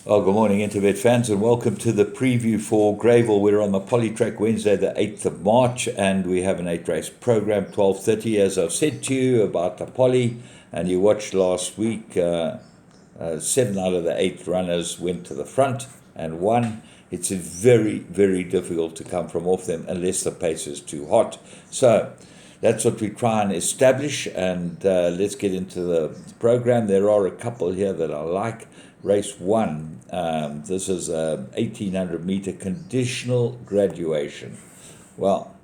Well, good morning, Intervet fans, and welcome to the preview for Greyville. We're on the Polytrack Wednesday, the 8th of March, and we have an 8-race program, 12:30, as I've said to you about the Poly, and you watched last week, 7 out of the 8 runners went to the front and won. It's very, very difficult to come from off them unless the pace is too hot. So that's what we try and establish, and let's get into the program. There are a couple here that I like. Race 1, this is a 1800 meter conditional graduation. Well,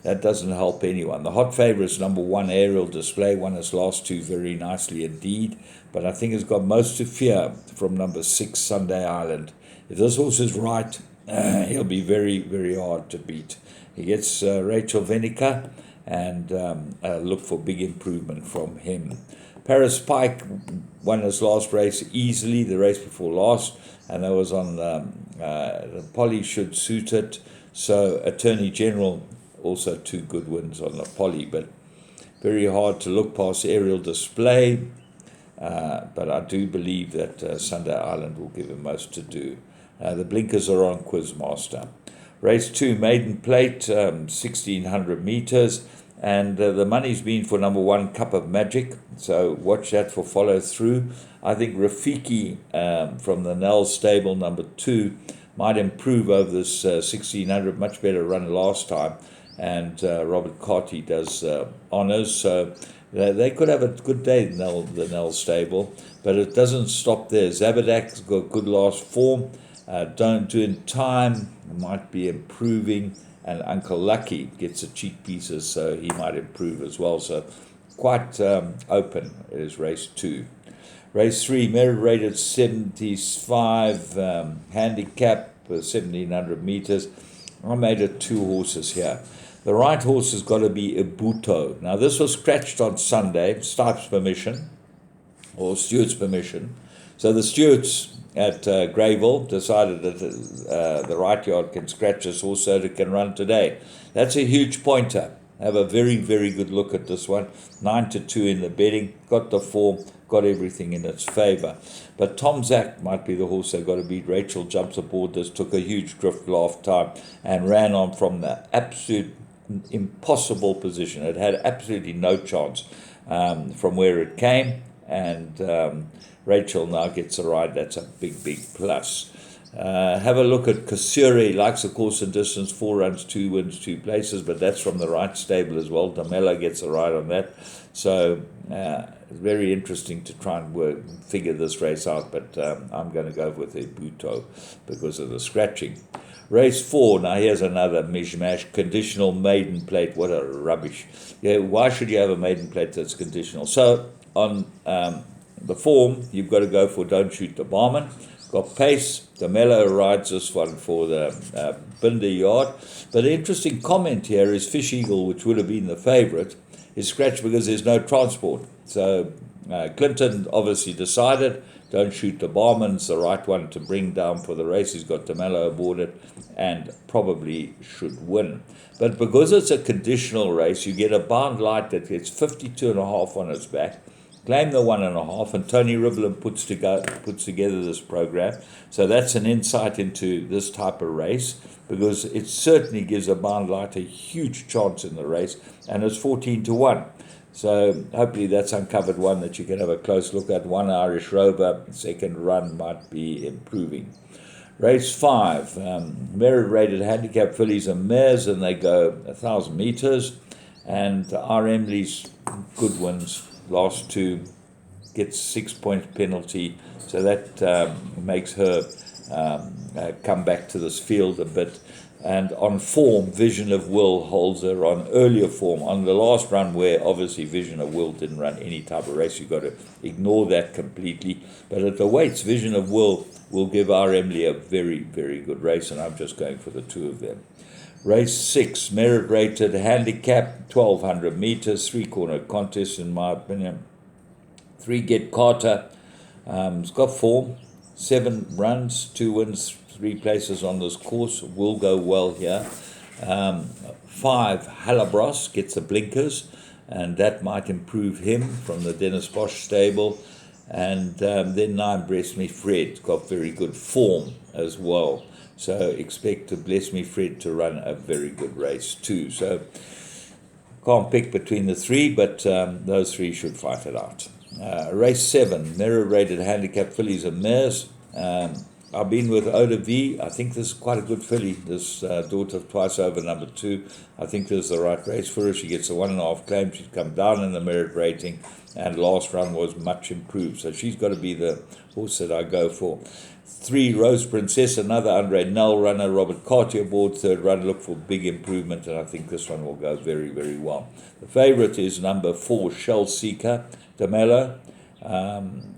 that doesn't help anyone. The hot favourite is number 1, Aerial Display, won his last 2 very nicely indeed, but I think it's got most to fear from number 6, Sunday Island. If this horse is right, he'll be very, very hard to beat. He gets Rachel Venica, and look for big improvement from him. Paris Pike won his last race easily, the race before last, and that was on the Poly should suit it. So Attorney General, also 2 good wins on the Poly, but very hard to look past Aerial Display. But I do believe that Sunday Island will give him most to do. The blinkers are on Quizmaster. Race 2, Maiden Plate, 1600 meters. And the money's been for number 1, Cup of Magic. So watch that for follow through. I think Rafiki from the Nell stable, number 2, might improve over this 1600. Much better run last time. And Robert Carty does honours. So they could have a good day, the Nell stable. But it doesn't stop there. Zabadak's got good last form. Don't do in time. Might be improving. And Uncle Lucky gets the cheek pieces, so he might improve as well. So quite open is race 2. Race 3, merit rated 75, handicap 1700 meters. I made it 2 horses here. The right horse has got to be Ibuto. Now this was scratched on Sunday, Stipe's permission, or Stewart's permission. So the Stewarts at Greyville decided that the right yard can scratch this horse so that it can run today. That's a huge pointer. Have a very, very good look at this one. 9-2 in the betting. Got the form, got everything in its favour. But Tom Zach might be the horse they've got to beat. Rachel jumps aboard this, took a huge drift last time, and ran on from the absolute impossible position. It had absolutely no chance from where it came, and Rachel now gets a ride. That's a big, big plus. Have a look at Kasuri. Likes the course and distance, 4 runs, 2 wins, 2 places, but that's from the right stable as well. Damela gets a ride on that. So very interesting to try and figure this race out, but I'm going to go with Ibuto because of the scratching. Race 4, now here's another mishmash. Conditional Maiden Plate. What a rubbish. Yeah, why should you have a Maiden Plate that's conditional? So on the form, you've got to go for Don't Shoot the Barman. Got pace. Damelo rides this one for the Binder yard. But the interesting comment here is Fish Eagle, which would have been the favourite, is scratched because there's no transport. So Clinton obviously decided Don't Shoot the Barman's the right one to bring down for the race. He's got Damelo aboard it and probably should win. But because it's a conditional race, you get a bound light that gets 52.5 on its back. Claim the 1.5, and Tony Rivelin puts together this program. So that's an insight into this type of race, because it certainly gives a bound light a huge chance in the race, and it's 14-1. So hopefully that's uncovered one that you can have a close look at. 1 Irish Rover, second run might be improving. Race 5, merit-rated handicap fillies and mares, and they go 1,000 meters. And R. Emley's good ones. Last 2 gets 6 point penalty, so that makes her come back to this field a bit. And on form, Vision of Will holds her on earlier form. On the last run, where obviously Vision of Will didn't run any type of race, you've got to ignore that completely. But at the weights, Vision of Will give R. Emley a very, very good race, and I'm just going for the 2 of them. Race 6, merit-rated handicap, 1,200 meters, 3-corner contest, in my opinion. 3, Get Carter. It's got form, 7 runs, 2 wins, 3 places on this course. Will go well here. 5, Halabros gets the blinkers, and that might improve him from the Dennis Bosch stable. And then 9, Bless Me Fred, got very good form as well. So expect to Bless Me Fred to run a very good race too. So can't pick between the three, but those three should fight it out. Race 7, mirror rated handicap fillies and mares. I've been with Oda V. I think this is quite a good filly. This daughter of Twice Over, number 2. I think this is the right race for her. She gets a 1.5 claim. She's come down in the merit rating, and last run was much improved. So she's got to be the horse that I go for. 3, Rose Princess, another Andre Null runner. Robert Cartier aboard, 3rd run. Look for big improvement, and I think this one will go very, very well. The favourite is number 4, Shell Seeker, Damelo.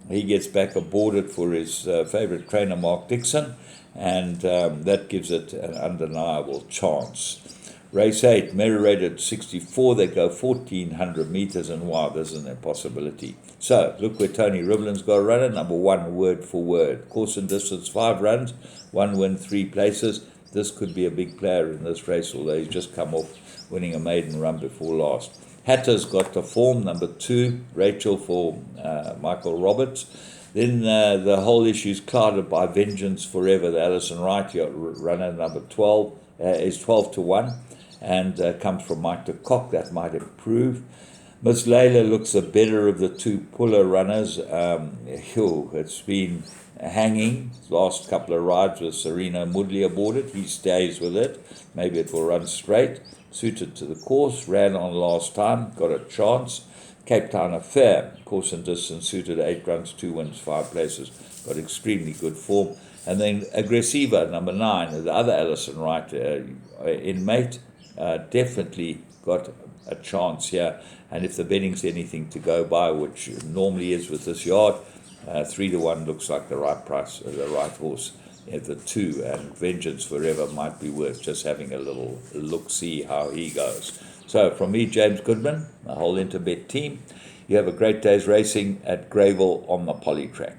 He gets back aboard it for his favourite trainer, Mark Dixon, and that gives it an undeniable chance. Race 8, Mary rated 64, they go 1,400 metres, and wow, this is an impossibility. So, look where Tony Rivlin's got a runner, number 1, Word for Word. Course and distance, 5 runs, 1 win, 3 places. This could be a big player in this race, although he's just come off winning a maiden run before last. Hatter's got the form, number 2, Rachel for Michael Roberts. Then the whole issue is clouded by Vengeance Forever. The Alison Wright runner, number 12, is 12 to 1, and comes from Mike de Kock. That might improve. Miss Layla looks the better of the 2 puller runners. It's been hanging last couple of rides with Serena Moodley aboard it. He stays with it. Maybe it will run straight. Suited to the course, ran on last time, got a chance. Cape Town Affair, course and distance, suited, 8 runs, 2 wins, 5 places, got extremely good form. And then Aggressiva, number 9, the other Alison Wright inmate, definitely got a chance here. And if the betting's anything to go by, which normally is with this yard, 3 to 1 looks like the right price, the right horse. The 2, and Vengeance Forever might be worth just having a little look, see how he goes. So from me, James Goodman, the whole Interbet team, you have a great day's racing at Greyville on the Polytrack.